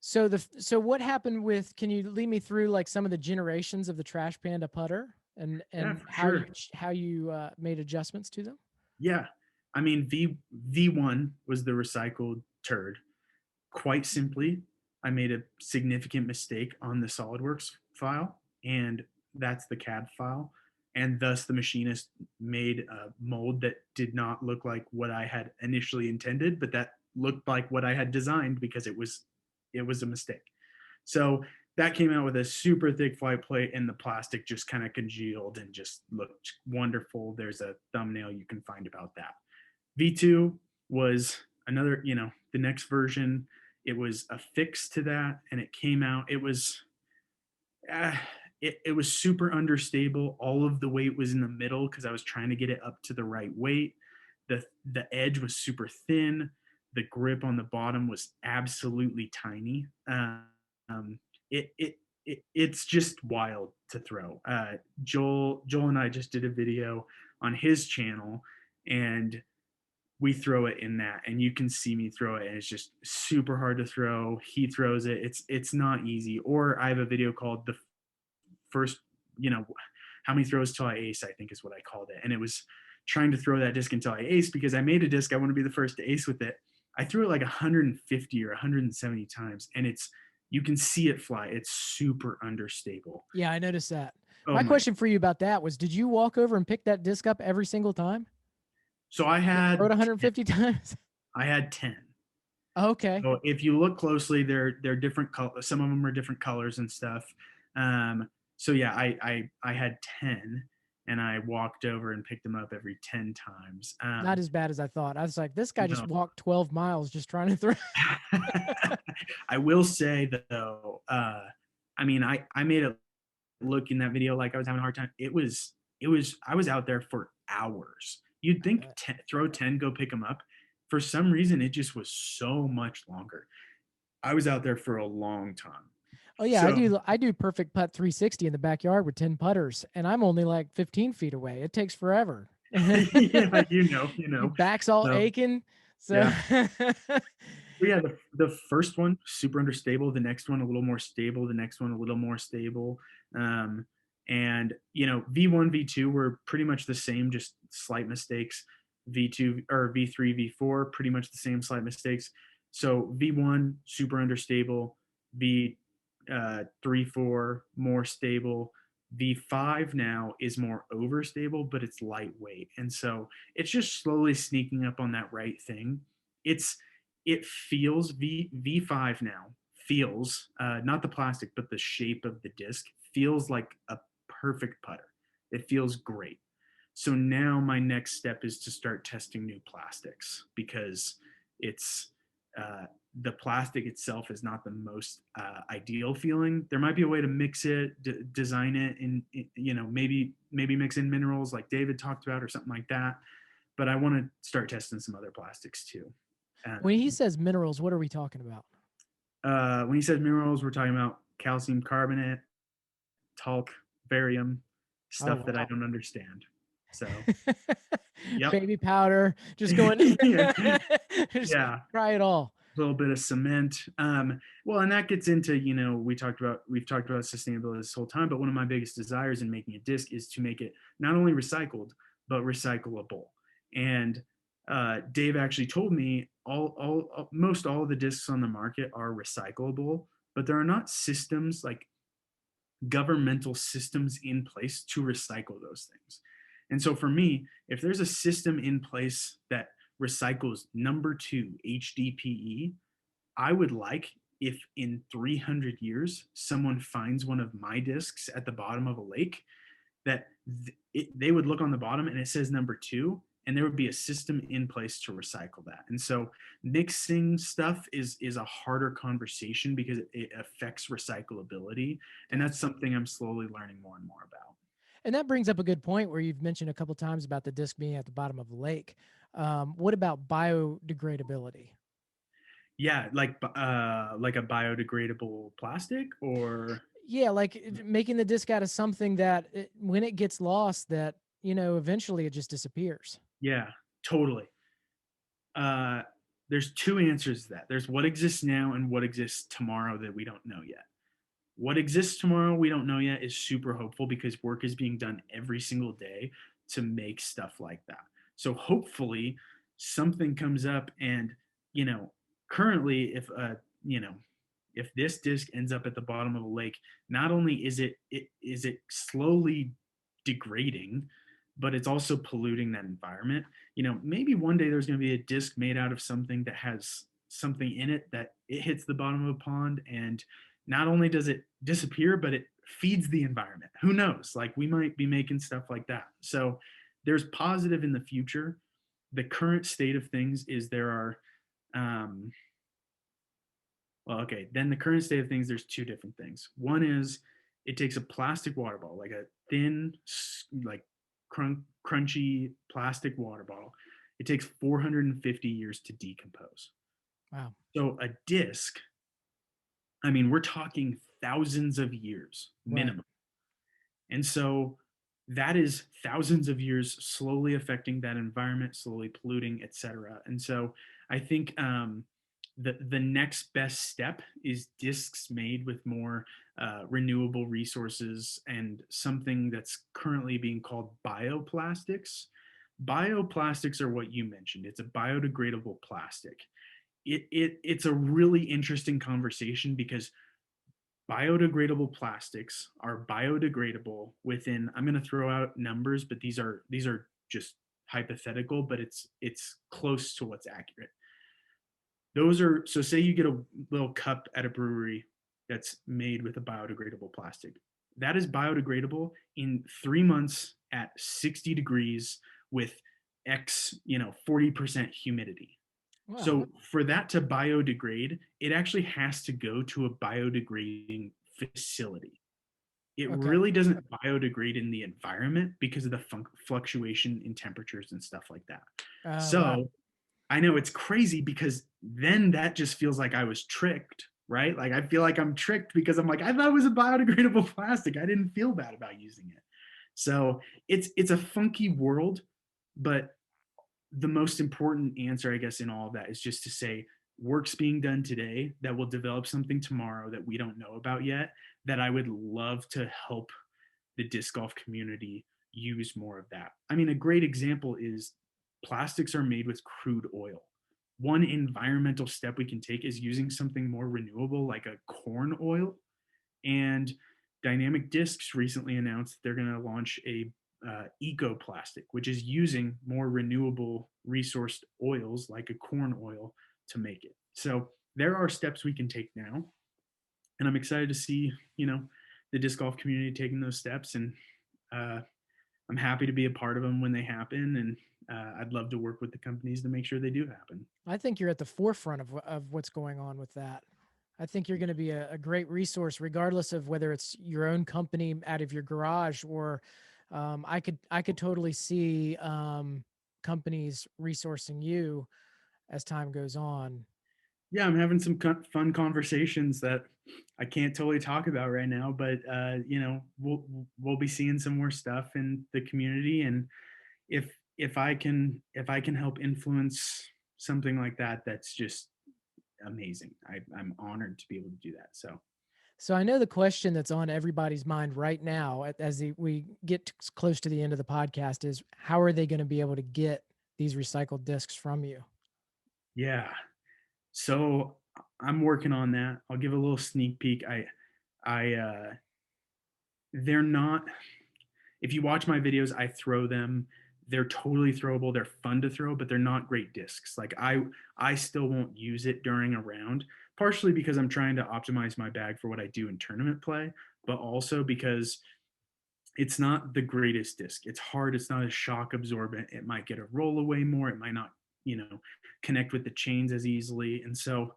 So what happened with? Can you lead me through like some of the generations of the Trash Panda putter and Yeah, for how sure. you made adjustments to them? Yeah. I mean, V1 was the recycled turd. Quite simply, I made a significant mistake on the SolidWorks file, and that's the CAD file. And thus, the machinist made a mold that did not look like what I had initially intended, but that looked like what I had designed because it was a mistake. So that came out with a super thick flight plate, and the plastic just kind of congealed and just looked wonderful. There's a thumbnail you can find about that. V2 was another, the next version. It was a fix to that, and it came out. Uh, it was super understable. All of the weight was in the middle because I was trying to get it up to the right weight. The edge was super thin. The grip on the bottom was absolutely tiny. It, it it's just wild to throw. Joel and I just did a video on his channel, and we throw it in that, and you can see me throw it, and it's just super hard to throw. He throws it. It's not easy. Or I have a video called the first, how many throws till I ace, I think is what I called it. And it was trying to throw that disc until I ace, because I made a disc. I want to be the first to ace with it. I threw it like 150 or 170 times, and you can see it fly. It's super understable. Yeah, I noticed that. Oh My my. question for you about that was, did you walk over and pick that disc up every single time? So I Throw it had 150 times? I had 10. Okay. So if you look closely, they're different colors. Some of them are different colors and stuff. So yeah, I had 10 and I walked over and picked them up every 10 times. Not as bad as I thought. I was like, this guy just No. walked 12 miles just trying to throw. I will say though, I mean, I made it look in that video like I was having a hard time. I was out there for hours. You'd I think bet. throw 10, go pick them up. For some reason, it just was so much longer. I was out there for a long time. Oh yeah, So I do perfect putt 360 in the backyard with 10 putters, and I'm only like 15 feet away. It takes forever. yeah, Your back's all So aching. So yeah. Yeah, the first one super understable, the next one a little more stable, the next one a little more stable. Um, and V1, V2 were pretty much the same, just slight mistakes. V2 or V3, V4, pretty much the same slight mistakes. So V1 super understable, V 3, 4 more stable. V5 now is more overstable, but it's lightweight, and so it's just slowly sneaking up on that right thing. It's it feels V5 now feels not the plastic but the shape of the disc feels like a perfect putter. It feels great. So now my next step is to start testing new plastics because it's uh, the plastic itself is not the most ideal feeling. There might be a way to mix it, design it, and maybe mix in minerals like David talked about or something like that. But I want to start testing some other plastics too. when he Um, says minerals, what are we talking about? when he says minerals, we're talking about calcium carbonate, talc, barium, Oh stuff that I wow. don't understand. So, yep. Baby powder, just going yeah. just Yeah. try it all. A little bit of cement. Well, and that gets into, we've talked about sustainability this whole time, but one of my biggest desires in making a disc is to make it not only recycled, but recyclable. And Dave actually told me most all of the discs on the market are recyclable, but there are not systems like governmental systems in place to recycle those things. And so for me, if there's a system in place that recycles number two HDPE, I would like if in 300 years someone finds one of my discs at the bottom of a lake that they would look on the bottom and it says number two, and there would be a system in place to recycle that. And so mixing stuff is a harder conversation because it affects recyclability, and that's Gotcha. something I'm slowly learning more and more about. And that brings up a good point where you've mentioned a couple times about the disc being at the bottom of the lake. What about biodegradability? Yeah, like a biodegradable plastic or Yeah, like making the disc out of something that when it gets lost, that eventually it just disappears. yeah, totally. uh, there's two answers to that. There's what exists now and what exists tomorrow that we don't know yet. What exists tomorrow we don't know yet is super hopeful because work is being done every single day to make stuff like that. So hopefully something comes up and you know currently you know if this disc ends up at the bottom of a lake, not only is it slowly degrading, but it's also polluting that environment. Maybe one day there's going to be a disc made out of something that has something in it that it hits the bottom of a pond, and not only does it disappear, but it feeds the environment. Who knows? Like we might be making stuff like that. So there's positive in the future. The current state of things is there are um, well, okay. Then the current state of things, there's two different things. One is it takes a plastic water bottle, like a thin, like crunchy plastic water bottle. It takes 450 years to decompose. Wow. So a disc, I mean, we're talking thousands of years Right. minimum. And so that is thousands of years slowly affecting that environment, slowly polluting, et cetera. And so I think the next best step is discs made with more renewable resources and something that's currently being called bioplastics. Bioplastics are what you mentioned. It's a biodegradable plastic. It's a really interesting conversation because biodegradable plastics are biodegradable within, I'm going to throw out numbers, but these are just hypothetical, but it's close to what's accurate. Those are, so say you get a little cup at a brewery that's made with a biodegradable plastic. that is biodegradable in 3 months at 60 degrees with X, 40% humidity. Wow. So for that to biodegrade, it actually has to go to a biodegrading facility. It Okay. really doesn't biodegrade in the environment because of the fluctuation in temperatures and stuff like that. Wow. So I know it's crazy because then that just feels like I was tricked, right? Like I feel like I'm tricked because I'm like, I thought it was a biodegradable plastic. I didn't feel bad about using it. So it's a funky world, but the most important answer, I guess, in all of that is just to say work's being done today that will develop something tomorrow that we don't know about yet, that I would love to help the disc golf community use more of that. I mean, a great example is plastics are made with crude oil. One environmental step we can take is using something more renewable like a corn oil. And Dynamic Discs recently announced they're going to launch a eco plastic, which is using more renewable resourced oils like a corn oil to make it. So there are steps we can take now, and I'm excited to see the disc golf community taking those steps, and uh, I'm happy to be a part of them when they happen, and I'd love to work with the companies to make sure they do happen. I think you're at the forefront of what's going on with that. I think you're going to be a great resource, regardless of whether it's your own company out of your garage or I could totally see companies resourcing you as time goes on. Yeah, I'm having some fun conversations that I can't totally talk about right now, but we'll be seeing some more stuff in the community, and if I can help influence something like that, that's just amazing. I'm honored to be able to do that. So So I know the question that's on everybody's mind right now, as we get close to the end of the podcast, is how are they going to be able to get these recycled discs from you? yeah, so I'm working on that. I'll give a little sneak peek. I they're not, if you watch my videos, I throw them. They're totally throwable. They're fun to throw, but they're not great discs. Like I still won't use it during a round, partially because I'm trying to optimize my bag for what I do in tournament play, but also because it's not the greatest disc. It's hard. It's not as shock absorbent. It might get a roll away more. It might not, connect with the chains as easily. And so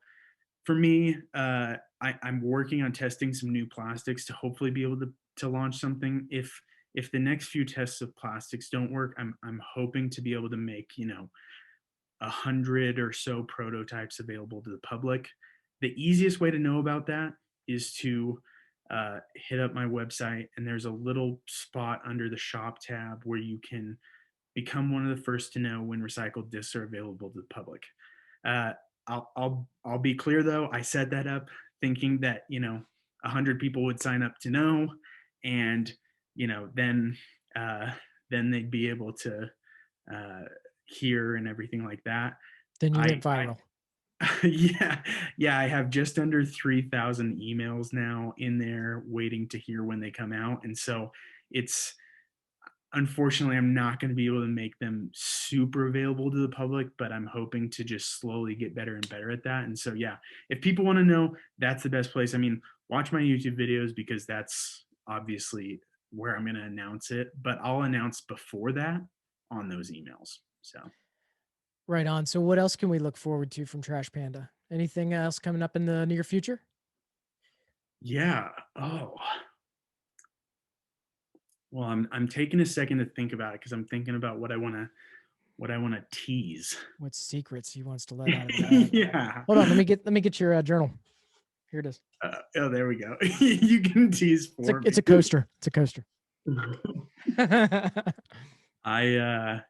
for me, I'm working on testing some new plastics to hopefully be able to launch something. If the next few tests of plastics don't work, I'm hoping to be able to make 100 or so prototypes available to the public. The easiest way to know about that is to hit up my website, and there's a little spot under the shop tab where you can become one of the first to know when recycled discs are available to the public. Uh, I'll be clear though. I set that up thinking that 100 people would sign up to know, and you know then uh, then they'd be able to uh, hear and everything like that. Then you went I viral. yeah, I have just under 3,000 emails now in there waiting to hear when they come out, and so it's unfortunately, I'm not going to be able to make them super available to the public, but I'm hoping to just slowly get better and better at that. And so, yeah, if people want to know, that's the best place. I mean, watch my YouTube videos because that's obviously where I'm going to announce it, but I'll announce before that on those emails. So, Right on. So what else can we look forward to from Trash Panda? Anything else coming up in the near future? yeah. Oh, well, I'm taking a second to think about it because I'm thinking about what I want to tease. What secrets he wants to let out of the bag? Yeah. Hold on, let me get your journal. Here it is. Oh, there we go. You can tease It's a for it's me. a coaster. It's a coaster. I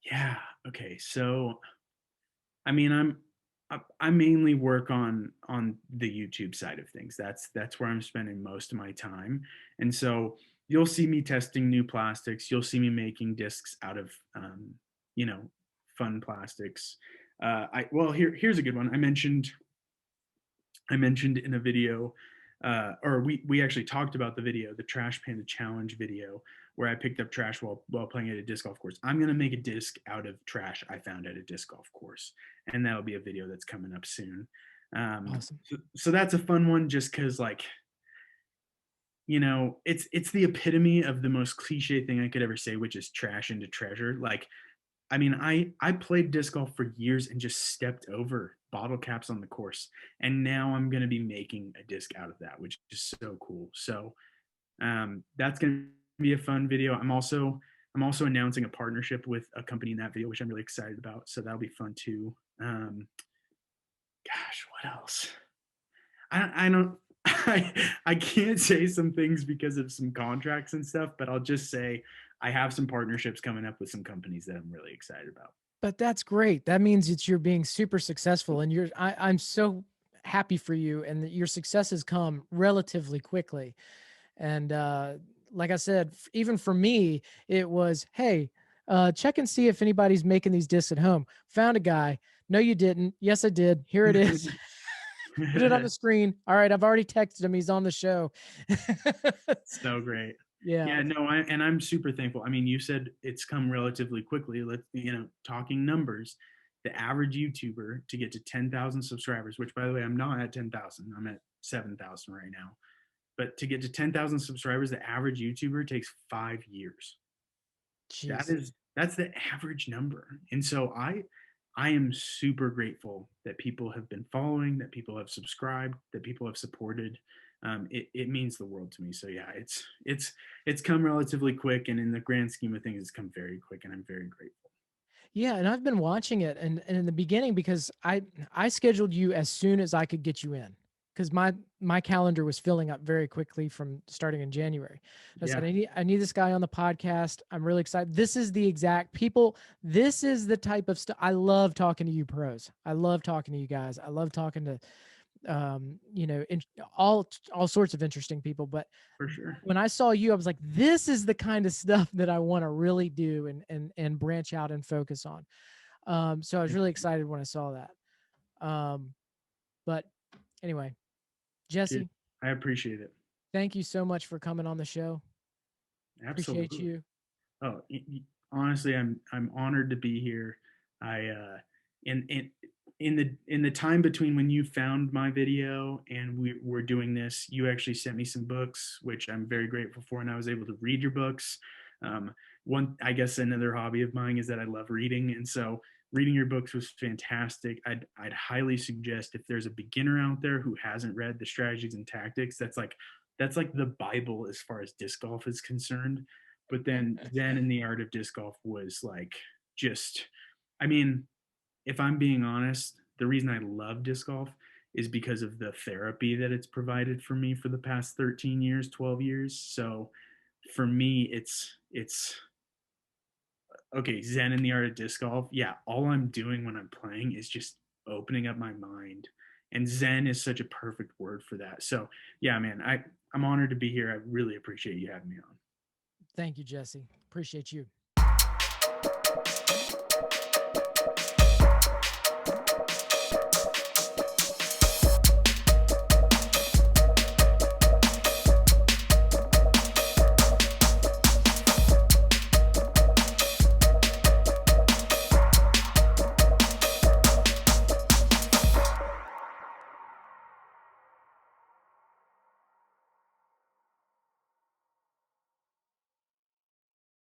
yeah, okay. So I mean I mainly work on the YouTube side of things. That's where I'm spending most of my time. And so you'll see me testing new plastics. You'll see me making discs out of you know, fun plastics. I well here's a good one. I mentioned in a video, or we actually talked about the video, the Trash Panda Challenge video, where I picked up trash while playing at a disc golf course. I'm gonna make a disc out of trash I found at a disc golf course, and that'll be a video that's coming up soon. Awesome. So that's a fun one, just because like it's the epitome of the most cliche thing I could ever say, which is trash into treasure. Like, I mean, I played disc golf for years and just stepped over bottle caps on the course, and now I'm going to be making a disc out of that, which is so cool. So that's going to be a fun video. I'm also announcing a partnership with a company in that video, which I'm really excited about. So that'll be fun too. Gosh, what else? I don't. I can't say some things because of some contracts and stuff, but I'll just say I have some partnerships coming up with some companies that I'm really excited about. But that's great. That means that you're being super successful, and I'm so happy for you, and that your successes come relatively quickly. And like I said, even for me, it was, hey, check and see if anybody's making these discs at home. Found a guy. No, you didn't. Yes, I did. Here it is. Put it on the screen. All right, I've already texted him. He's on the show. So great. Yeah. Yeah, no, and I'm super thankful. I mean, you said it's come relatively quickly. Talking numbers, the average YouTuber to get to 10,000 subscribers, which by the way, I'm not at 10,000. I'm at 7,000 right now. But to get to 10,000 subscribers, the average YouTuber takes 5 years. Jeez. That's the average number. And so I am super grateful that people have been following, that people have subscribed, that people have supported. It means the world to me. So yeah, it's come relatively quick, and in the grand scheme of things, it's come very quick, and I'm very grateful. Yeah, and I've been watching it, and in the beginning, because I scheduled you as soon as I could get you in, because my calendar was filling up very quickly from starting in January. I said, Yeah, I need this guy on the podcast. I'm really excited. This is the exact people. This is the type of stuff I love talking to you pros. I love talking to you guys. I love talking to in all sorts of interesting people. But for sure. when I saw you, I was like, this is the kind of stuff that I want to really do and branch out and focus on. So I was really excited when I saw that. But anyway, Dude, Jesse, I appreciate it. thank you so much for coming on the show. Appreciate Absolutely. you. Oh, honestly, I'm honored to be here. I in the time between when you found my video and we were doing this, you actually sent me some books, which I'm very grateful for, and I was able to read your books. One, I guess, another hobby of mine is that I love reading, and so reading your books was fantastic. I'd highly suggest if there's a beginner out there who hasn't read the strategies and tactics, that's like the Bible as far as disc golf is concerned. But then Zen and the Art of Disc Golf was like just, I mean, if I'm being honest, the reason I love disc golf is because of the therapy that it's provided for me for the past 13 years, 12 years. So for me, it's okay, Zen and the Art of Disc Golf. Yeah, all I'm doing when I'm playing is just opening up my mind. And Zen is such a perfect word for that. So yeah, man, I'm honored to be here. I really appreciate you having me on. Thank you, Jesse. Appreciate you.